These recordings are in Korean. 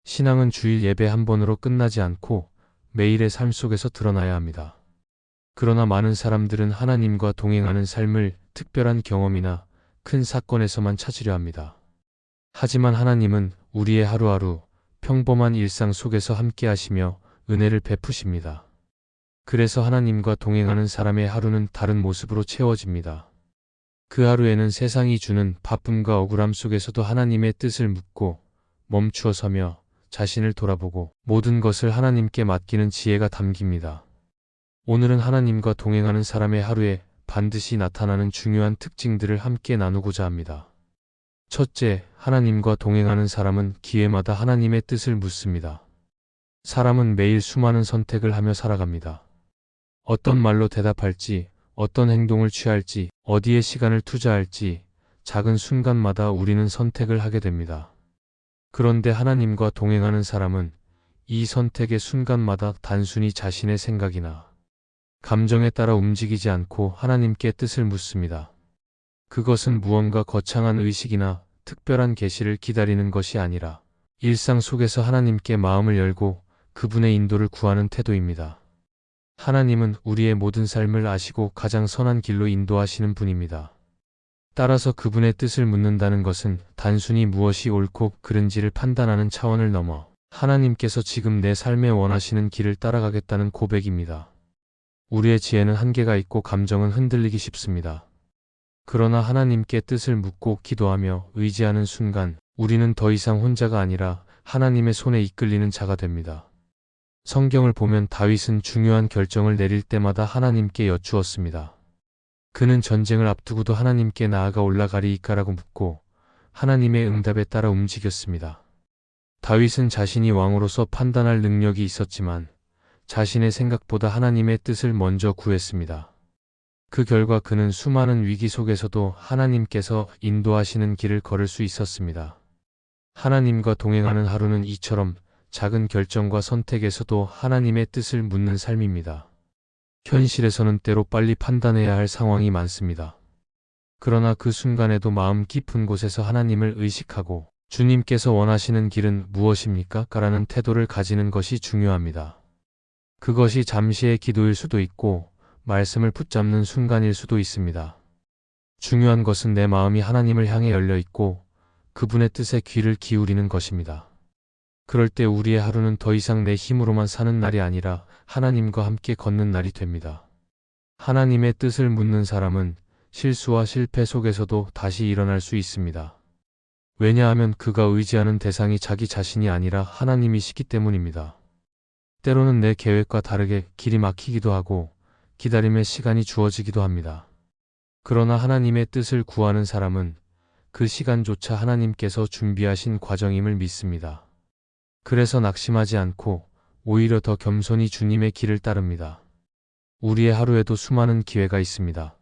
신앙은 주일 예배 한 번으로 끝나지 않고 매일의 삶 속에서 드러나야 합니다. 그러나 많은 사람들은 하나님과 동행하는 삶을 특별한 경험이나 큰 사건에서만 찾으려 합니다. 하지만 하나님은 우리의 하루하루 평범한 일상 속에서 함께 하시며 은혜를 베푸십니다. 그래서 하나님과 동행하는 사람의 하루는 다른 모습으로 채워집니다. 그 하루에는 세상이 주는 바쁨과 억울함 속에서도 하나님의 뜻을 묻고 멈추어 서며 자신을 돌아보고 모든 것을 하나님께 맡기는 지혜가 담깁니다. 오늘은 하나님과 동행하는 사람의 하루에 반드시 나타나는 중요한 특징들을 함께 나누고자 합니다. 첫째, 하나님과 동행하는 사람은 기회마다 하나님의 뜻을 묻습니다. 사람은 매일 수많은 선택을 하며 살아갑니다. 어떤 말로 대답할지, 어떤 행동을 취할지, 어디에 시간을 투자할지, 작은 순간마다 우리는 선택을 하게 됩니다. 그런데 하나님과 동행하는 사람은 이 선택의 순간마다 단순히 자신의 생각이나 감정에 따라 움직이지 않고 하나님께 뜻을 묻습니다. 그것은 무언가 거창한 의식이나 특별한 계시를 기다리는 것이 아니라 일상 속에서 하나님께 마음을 열고 그분의 인도를 구하는 태도입니다. 하나님은 우리의 모든 삶을 아시고 가장 선한 길로 인도하시는 분입니다. 따라서 그분의 뜻을 묻는다는 것은 단순히 무엇이 옳고 그른지를 판단하는 차원을 넘어 하나님께서 지금 내 삶에 원하시는 길을 따라가겠다는 고백입니다. 우리의 지혜는 한계가 있고 감정은 흔들리기 쉽습니다. 그러나 하나님께 뜻을 묻고 기도하며 의지하는 순간 우리는 더 이상 혼자가 아니라 하나님의 손에 이끌리는 자가 됩니다. 성경을 보면 다윗은 중요한 결정을 내릴 때마다 하나님께 여쭈었습니다. 그는 전쟁을 앞두고도 하나님께 나아가 올라가리이까라고 묻고 하나님의 응답에 따라 움직였습니다. 다윗은 자신이 왕으로서 판단할 능력이 있었지만 자신의 생각보다 하나님의 뜻을 먼저 구했습니다. 그 결과 그는 수많은 위기 속에서도 하나님께서 인도하시는 길을 걸을 수 있었습니다. 하나님과 동행하는 하루는 이처럼 작은 결정과 선택에서도 하나님의 뜻을 묻는 삶입니다. 현실에서는 때로 빨리 판단해야 할 상황이 많습니다. 그러나 그 순간에도 마음 깊은 곳에서 하나님을 의식하고 주님께서 원하시는 길은 무엇입니까? 라는 태도를 가지는 것이 중요합니다. 그것이 잠시의 기도일 수도 있고 말씀을 붙잡는 순간일 수도 있습니다. 중요한 것은 내 마음이 하나님을 향해 열려 있고 그분의 뜻에 귀를 기울이는 것입니다. 그럴 때 우리의 하루는 더 이상 내 힘으로만 사는 날이 아니라 하나님과 함께 걷는 날이 됩니다. 하나님의 뜻을 묻는 사람은 실수와 실패 속에서도 다시 일어날 수 있습니다. 왜냐하면 그가 의지하는 대상이 자기 자신이 아니라 하나님이시기 때문입니다. 때로는 내 계획과 다르게 길이 막히기도 하고 기다림의 시간이 주어지기도 합니다. 그러나 하나님의 뜻을 구하는 사람은 그 시간조차 하나님께서 준비하신 과정임을 믿습니다. 그래서 낙심하지 않고 오히려 더 겸손히 주님의 길을 따릅니다. 우리의 하루에도 수많은 기회가 있습니다.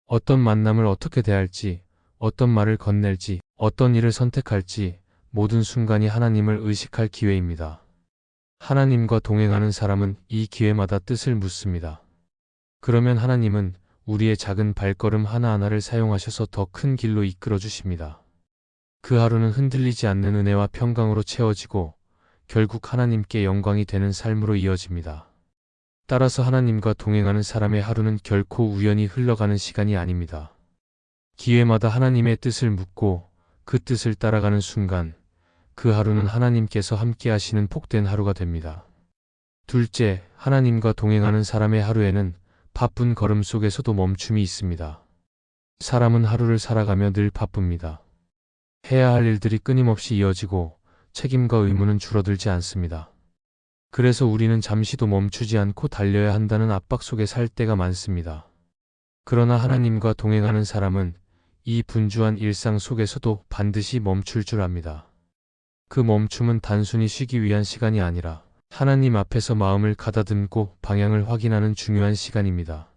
어떤 만남을 어떻게 대할지, 어떤 말을 건넬지, 어떤 일을 선택할지 모든 순간이 하나님을 의식할 기회입니다. 하나님과 동행하는 사람은 이 기회마다 뜻을 묻습니다. 그러면 하나님은 우리의 작은 발걸음 하나하나를 사용하셔서 더 큰 길로 이끌어 주십니다. 그 하루는 흔들리지 않는 은혜와 평강으로 채워지고 결국 하나님께 영광이 되는 삶으로 이어집니다. 따라서 하나님과 동행하는 사람의 하루는 결코 우연히 흘러가는 시간이 아닙니다. 기회마다 하나님의 뜻을 묻고 그 뜻을 따라가는 순간 그 하루는 하나님께서 함께 하시는 복된 하루가 됩니다. 둘째, 하나님과 동행하는 사람의 하루에는 바쁜 걸음 속에서도 멈춤이 있습니다. 사람은 하루를 살아가며 늘 바쁩니다. 해야 할 일들이 끊임없이 이어지고 책임과 의무는 줄어들지 않습니다. 그래서 우리는 잠시도 멈추지 않고 달려야 한다는 압박 속에 살 때가 많습니다. 그러나 하나님과 동행하는 사람은 이 분주한 일상 속에서도 반드시 멈출 줄 압니다. 그 멈춤은 단순히 쉬기 위한 시간이 아니라 하나님 앞에서 마음을 가다듬고 방향을 확인하는 중요한 시간입니다.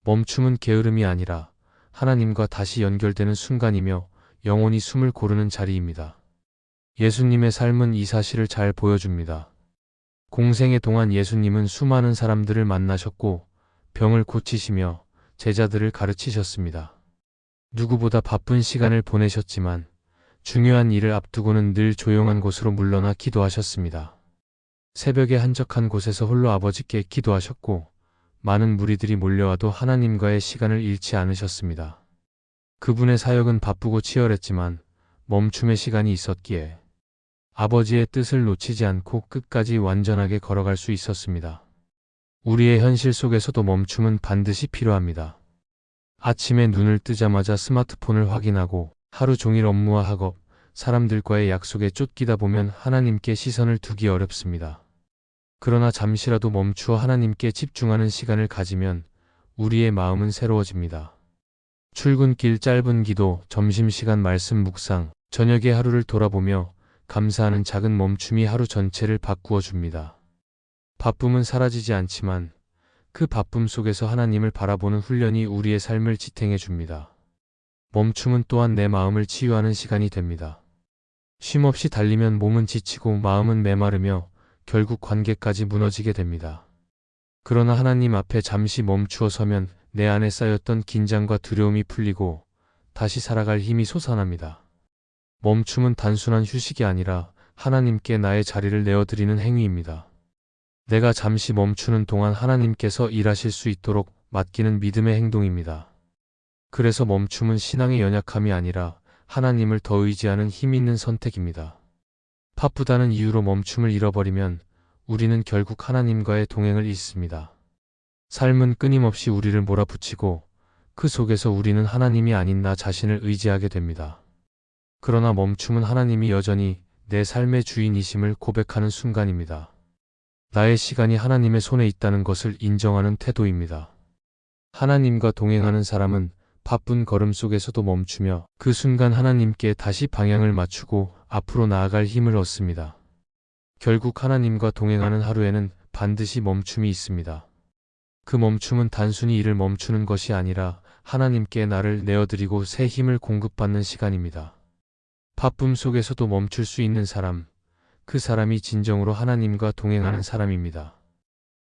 멈춤은 게으름이 아니라 하나님과 다시 연결되는 순간이며 영혼이 숨을 고르는 자리입니다. 예수님의 삶은 이 사실을 잘 보여줍니다. 공생의 동안 예수님은 수많은 사람들을 만나셨고 병을 고치시며 제자들을 가르치셨습니다. 누구보다 바쁜 시간을 보내셨지만 중요한 일을 앞두고는 늘 조용한 곳으로 물러나 기도하셨습니다. 새벽에 한적한 곳에서 홀로 아버지께 기도하셨고 많은 무리들이 몰려와도 하나님과의 시간을 잃지 않으셨습니다. 그분의 사역은 바쁘고 치열했지만 멈춤의 시간이 있었기에 아버지의 뜻을 놓치지 않고 끝까지 완전하게 걸어갈 수 있었습니다. 우리의 현실 속에서도 멈춤은 반드시 필요합니다. 아침에 눈을 뜨자마자 스마트폰을 확인하고 하루 종일 업무와 학업, 사람들과의 약속에 쫓기다 보면 하나님께 시선을 두기 어렵습니다. 그러나 잠시라도 멈추어 하나님께 집중하는 시간을 가지면 우리의 마음은 새로워집니다. 출근길 짧은 기도, 점심시간 말씀 묵상, 저녁에 하루를 돌아보며 감사하는 작은 멈춤이 하루 전체를 바꾸어 줍니다. 바쁨은 사라지지 않지만 그 바쁨 속에서 하나님을 바라보는 훈련이 우리의 삶을 지탱해 줍니다. 멈춤은 또한 내 마음을 치유하는 시간이 됩니다. 쉼없이 달리면 몸은 지치고 마음은 메마르며 결국 관계까지 무너지게 됩니다. 그러나 하나님 앞에 잠시 멈추어 서면 내 안에 쌓였던 긴장과 두려움이 풀리고 다시 살아갈 힘이 솟아납니다. 멈춤은 단순한 휴식이 아니라 하나님께 나의 자리를 내어드리는 행위입니다. 내가 잠시 멈추는 동안 하나님께서 일하실 수 있도록 맡기는 믿음의 행동입니다. 그래서 멈춤은 신앙의 연약함이 아니라 하나님을 더 의지하는 힘 있는 선택입니다. 바쁘다는 이유로 멈춤을 잃어버리면 우리는 결국 하나님과의 동행을 잃습니다. 삶은 끊임없이 우리를 몰아붙이고 그 속에서 우리는 하나님이 아닌 나 자신을 의지하게 됩니다. 그러나 멈춤은 하나님이 여전히 내 삶의 주인이심을 고백하는 순간입니다. 나의 시간이 하나님의 손에 있다는 것을 인정하는 태도입니다. 하나님과 동행하는 사람은 바쁜 걸음 속에서도 멈추며 그 순간 하나님께 다시 방향을 맞추고 앞으로 나아갈 힘을 얻습니다. 결국 하나님과 동행하는 하루에는 반드시 멈춤이 있습니다. 그 멈춤은 단순히 일을 멈추는 것이 아니라 하나님께 나를 내어드리고 새 힘을 공급받는 시간입니다. 바쁨 속에서도 멈출 수 있는 사람, 그 사람이 진정으로 하나님과 동행하는 사람입니다.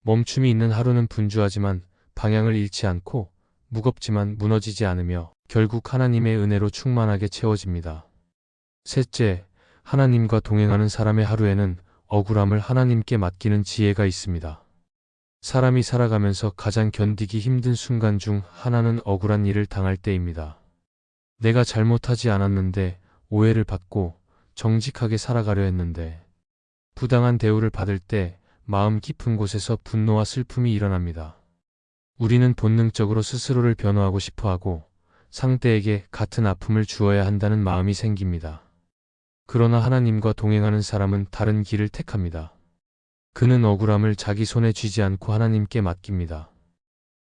멈춤이 있는 하루는 분주하지만 방향을 잃지 않고 무겁지만 무너지지 않으며 결국 하나님의 은혜로 충만하게 채워집니다. 셋째, 하나님과 동행하는 사람의 하루에는 억울함을 하나님께 맡기는 지혜가 있습니다. 사람이 살아가면서 가장 견디기 힘든 순간 중 하나는 억울한 일을 당할 때입니다. 내가 잘못하지 않았는데 오해를 받고 정직하게 살아가려 했는데 부당한 대우를 받을 때 마음 깊은 곳에서 분노와 슬픔이 일어납니다. 우리는 본능적으로 스스로를 변호하고 싶어하고 상대에게 같은 아픔을 주어야 한다는 마음이 생깁니다. 그러나 하나님과 동행하는 사람은 다른 길을 택합니다. 그는 억울함을 자기 손에 쥐지 않고 하나님께 맡깁니다.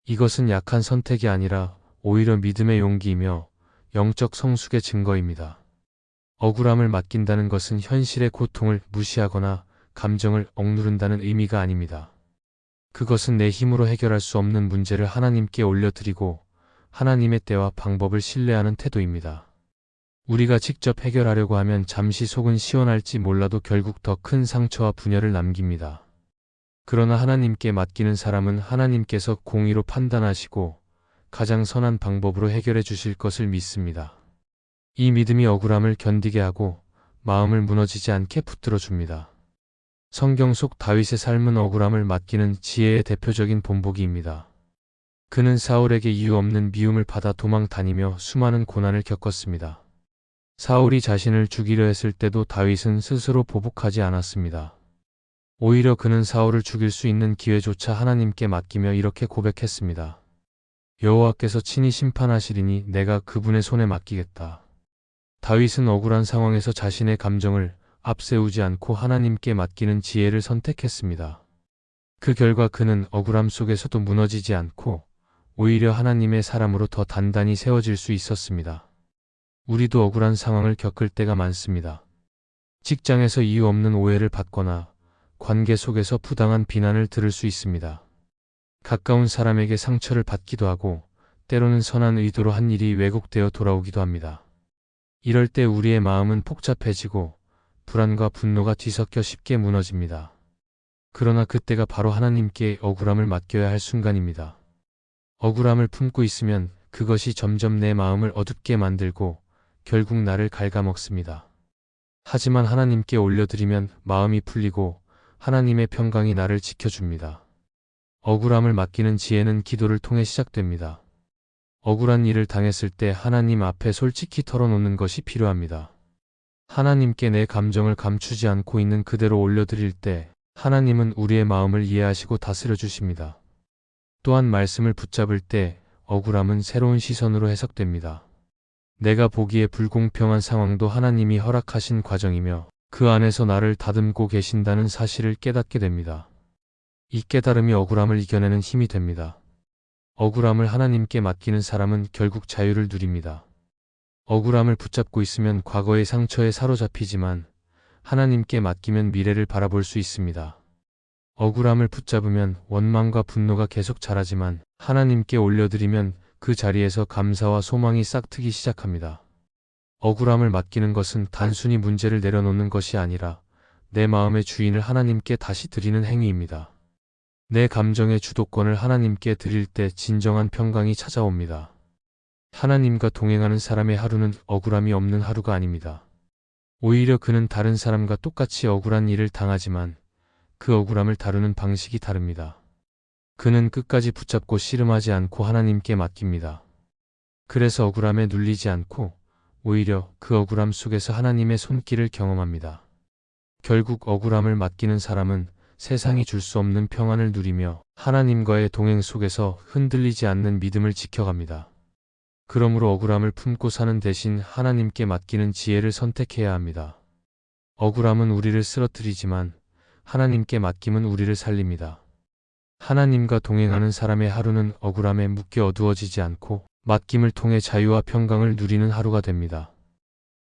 이것은 약한 선택이 아니라 오히려 믿음의 용기이며 영적 성숙의 증거입니다. 억울함을 맡긴다는 것은 현실의 고통을 무시하거나 감정을 억누른다는 의미가 아닙니다. 그것은 내 힘으로 해결할 수 없는 문제를 하나님께 올려드리고 하나님의 때와 방법을 신뢰하는 태도입니다. 우리가 직접 해결하려고 하면 잠시 속은 시원할지 몰라도 결국 더 큰 상처와 분열을 남깁니다. 그러나 하나님께 맡기는 사람은 하나님께서 공의로 판단하시고 가장 선한 방법으로 해결해 주실 것을 믿습니다. 이 믿음이 억울함을 견디게 하고 마음을 무너지지 않게 붙들어 줍니다. 성경 속 다윗의 삶은 억울함을 맡기는 지혜의 대표적인 본보기입니다. 그는 사울에게 이유 없는 미움을 받아 도망 다니며 수많은 고난을 겪었습니다. 사울이 자신을 죽이려 했을 때도 다윗은 스스로 보복하지 않았습니다. 오히려 그는 사울을 죽일 수 있는 기회조차 하나님께 맡기며 이렇게 고백했습니다. 여호와께서 친히 심판하시리니 내가 그분의 손에 맡기겠다. 다윗은 억울한 상황에서 자신의 감정을 앞세우지 않고 하나님께 맡기는 지혜를 선택했습니다. 그 결과 그는 억울함 속에서도 무너지지 않고 오히려 하나님의 사람으로 더 단단히 세워질 수 있었습니다. 우리도 억울한 상황을 겪을 때가 많습니다. 직장에서 이유 없는 오해를 받거나 관계 속에서 부당한 비난을 들을 수 있습니다. 가까운 사람에게 상처를 받기도 하고 때로는 선한 의도로 한 일이 왜곡되어 돌아오기도 합니다. 이럴 때 우리의 마음은 복잡해지고 불안과 분노가 뒤섞여 쉽게 무너집니다. 그러나 그때가 바로 하나님께 억울함을 맡겨야 할 순간입니다. 억울함을 품고 있으면 그것이 점점 내 마음을 어둡게 만들고 결국 나를 갉아먹습니다. 하지만 하나님께 올려드리면 마음이 풀리고 하나님의 평강이 나를 지켜줍니다. 억울함을 맡기는 지혜는 기도를 통해 시작됩니다. 억울한 일을 당했을 때 하나님 앞에 솔직히 털어놓는 것이 필요합니다. 하나님께 내 감정을 감추지 않고 있는 그대로 올려드릴 때 하나님은 우리의 마음을 이해하시고 다스려 주십니다. 또한 말씀을 붙잡을 때 억울함은 새로운 시선으로 해석됩니다. 내가 보기에 불공평한 상황도 하나님이 허락하신 과정이며 그 안에서 나를 다듬고 계신다는 사실을 깨닫게 됩니다. 이 깨달음이 억울함을 이겨내는 힘이 됩니다. 억울함을 하나님께 맡기는 사람은 결국 자유를 누립니다. 억울함을 붙잡고 있으면 과거의 상처에 사로잡히지만 하나님께 맡기면 미래를 바라볼 수 있습니다. 억울함을 붙잡으면 원망과 분노가 계속 자라지만 하나님께 올려드리면 그 자리에서 감사와 소망이 싹트기 시작합니다. 억울함을 맡기는 것은 단순히 문제를 내려놓는 것이 아니라 내 마음의 주인을 하나님께 다시 드리는 행위입니다. 내 감정의 주도권을 하나님께 드릴 때 진정한 평강이 찾아옵니다. 하나님과 동행하는 사람의 하루는 억울함이 없는 하루가 아닙니다. 오히려 그는 다른 사람과 똑같이 억울한 일을 당하지만 그 억울함을 다루는 방식이 다릅니다. 그는 끝까지 붙잡고 씨름하지 않고 하나님께 맡깁니다. 그래서 억울함에 눌리지 않고 오히려 그 억울함 속에서 하나님의 손길을 경험합니다. 결국 억울함을 맡기는 사람은 세상이 줄 수 없는 평안을 누리며 하나님과의 동행 속에서 흔들리지 않는 믿음을 지켜갑니다. 그러므로 억울함을 품고 사는 대신 하나님께 맡기는 지혜를 선택해야 합니다. 억울함은 우리를 쓰러뜨리지만 하나님께 맡김은 우리를 살립니다. 하나님과 동행하는 사람의 하루는 억울함에 묶여 어두워지지 않고 맡김을 통해 자유와 평강을 누리는 하루가 됩니다.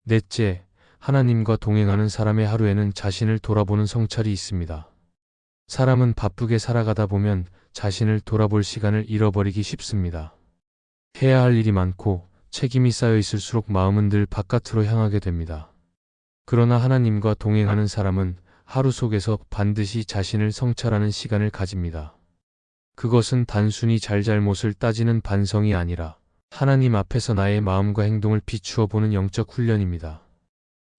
넷째, 하나님과 동행하는 사람의 하루에는 자신을 돌아보는 성찰이 있습니다. 사람은 바쁘게 살아가다 보면 자신을 돌아볼 시간을 잃어버리기 쉽습니다. 해야 할 일이 많고 책임이 쌓여 있을수록 마음은 늘 바깥으로 향하게 됩니다. 그러나 하나님과 동행하는 사람은 하루 속에서 반드시 자신을 성찰하는 시간을 가집니다. 그것은 단순히 잘잘못을 따지는 반성이 아니라 하나님 앞에서 나의 마음과 행동을 비추어 보는 영적 훈련입니다.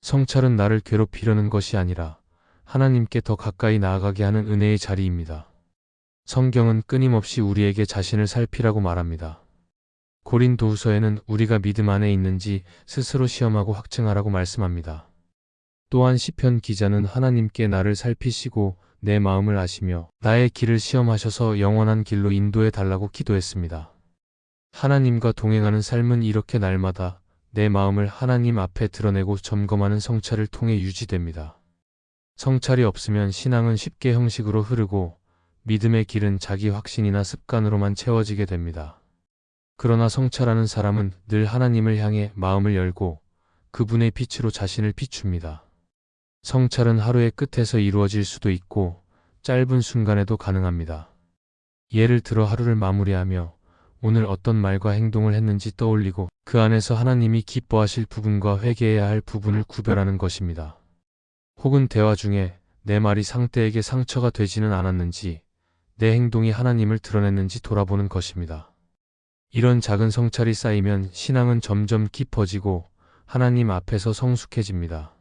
성찰은 나를 괴롭히려는 것이 아니라 하나님께 더 가까이 나아가게 하는 은혜의 자리입니다. 성경은 끊임없이 우리에게 자신을 살피라고 말합니다. 고린도후서에는 우리가 믿음 안에 있는지 스스로 시험하고 확증하라고 말씀합니다. 또한 시편 기자는 하나님께 나를 살피시고 내 마음을 아시며 나의 길을 시험하셔서 영원한 길로 인도해 달라고 기도했습니다. 하나님과 동행하는 삶은 이렇게 날마다 내 마음을 하나님 앞에 드러내고 점검하는 성찰을 통해 유지됩니다. 성찰이 없으면 신앙은 쉽게 형식으로 흐르고 믿음의 길은 자기 확신이나 습관으로만 채워지게 됩니다. 그러나 성찰하는 사람은 늘 하나님을 향해 마음을 열고 그분의 빛으로 자신을 비춥니다. 성찰은 하루의 끝에서 이루어질 수도 있고 짧은 순간에도 가능합니다. 예를 들어 하루를 마무리하며 오늘 어떤 말과 행동을 했는지 떠올리고 그 안에서 하나님이 기뻐하실 부분과 회개해야 할 부분을 구별하는 것입니다. 혹은 대화 중에 내 말이 상대에게 상처가 되지는 않았는지 내 행동이 하나님을 드러냈는지 돌아보는 것입니다. 이런 작은 성찰이 쌓이면 신앙은 점점 깊어지고 하나님 앞에서 성숙해집니다.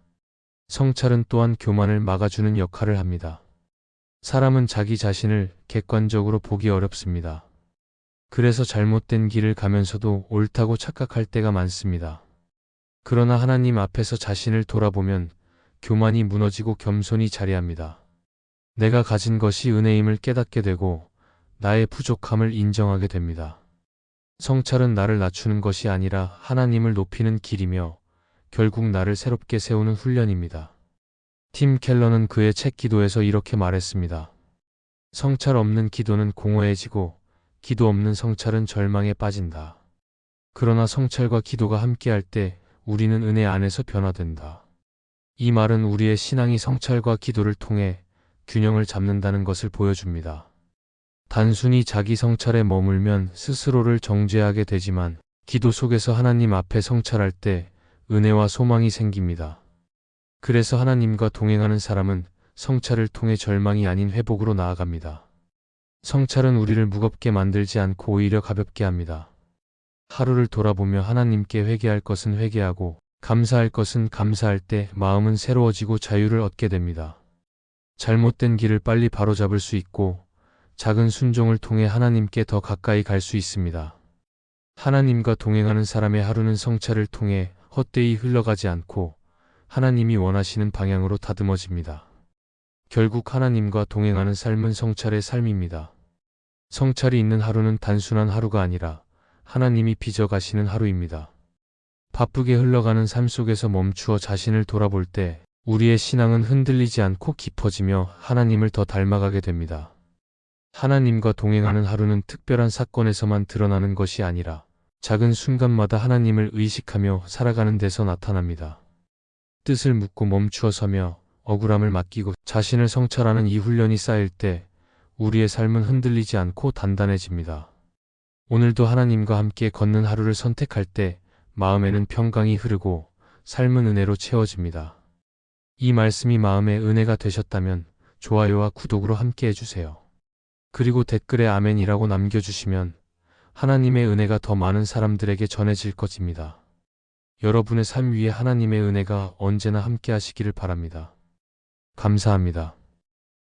성찰은 또한 교만을 막아주는 역할을 합니다. 사람은 자기 자신을 객관적으로 보기 어렵습니다. 그래서 잘못된 길을 가면서도 옳다고 착각할 때가 많습니다. 그러나 하나님 앞에서 자신을 돌아보면 교만이 무너지고 겸손이 자리합니다. 내가 가진 것이 은혜임을 깨닫게 되고 나의 부족함을 인정하게 됩니다. 성찰은 나를 낮추는 것이 아니라 하나님을 높이는 길이며 결국 나를 새롭게 세우는 훈련입니다. 팀 켈러는 그의 책 기도에서 이렇게 말했습니다. 성찰 없는 기도는 공허해지고 기도 없는 성찰은 절망에 빠진다. 그러나 성찰과 기도가 함께할 때 우리는 은혜 안에서 변화된다. 이 말은 우리의 신앙이 성찰과 기도를 통해 균형을 잡는다는 것을 보여줍니다. 단순히 자기 성찰에 머물면 스스로를 정죄하게 되지만 기도 속에서 하나님 앞에 성찰할 때 은혜와 소망이 생깁니다. 그래서 하나님과 동행하는 사람은 성찰을 통해 절망이 아닌 회복으로 나아갑니다. 성찰은 우리를 무겁게 만들지 않고 오히려 가볍게 합니다. 하루를 돌아보며 하나님께 회개할 것은 회개하고 감사할 것은 감사할 때 마음은 새로워지고 자유를 얻게 됩니다. 잘못된 길을 빨리 바로잡을 수 있고 작은 순종을 통해 하나님께 더 가까이 갈 수 있습니다. 하나님과 동행하는 사람의 하루는 성찰을 통해 헛되이 흘러가지 않고 하나님이 원하시는 방향으로 다듬어집니다. 결국 하나님과 동행하는 삶은 성찰의 삶입니다. 성찰이 있는 하루는 단순한 하루가 아니라 하나님이 빚어가시는 하루입니다. 바쁘게 흘러가는 삶 속에서 멈추어 자신을 돌아볼 때 우리의 신앙은 흔들리지 않고 깊어지며 하나님을 더 닮아가게 됩니다. 하나님과 동행하는 하루는 특별한 사건에서만 드러나는 것이 아니라 작은 순간마다 하나님을 의식하며 살아가는 데서 나타납니다. 뜻을 묻고 멈추어 서며 억울함을 맡기고 자신을 성찰하는 이 훈련이 쌓일 때 우리의 삶은 흔들리지 않고 단단해집니다. 오늘도 하나님과 함께 걷는 하루를 선택할 때 마음에는 평강이 흐르고 삶은 은혜로 채워집니다. 이 말씀이 마음의 은혜가 되셨다면 좋아요와 구독으로 함께 해주세요. 그리고 댓글에 아멘이라고 남겨주시면 하나님의 은혜가 더 많은 사람들에게 전해질 것입니다. 여러분의 삶 위에 하나님의 은혜가 언제나 함께 하시기를 바랍니다. 감사합니다.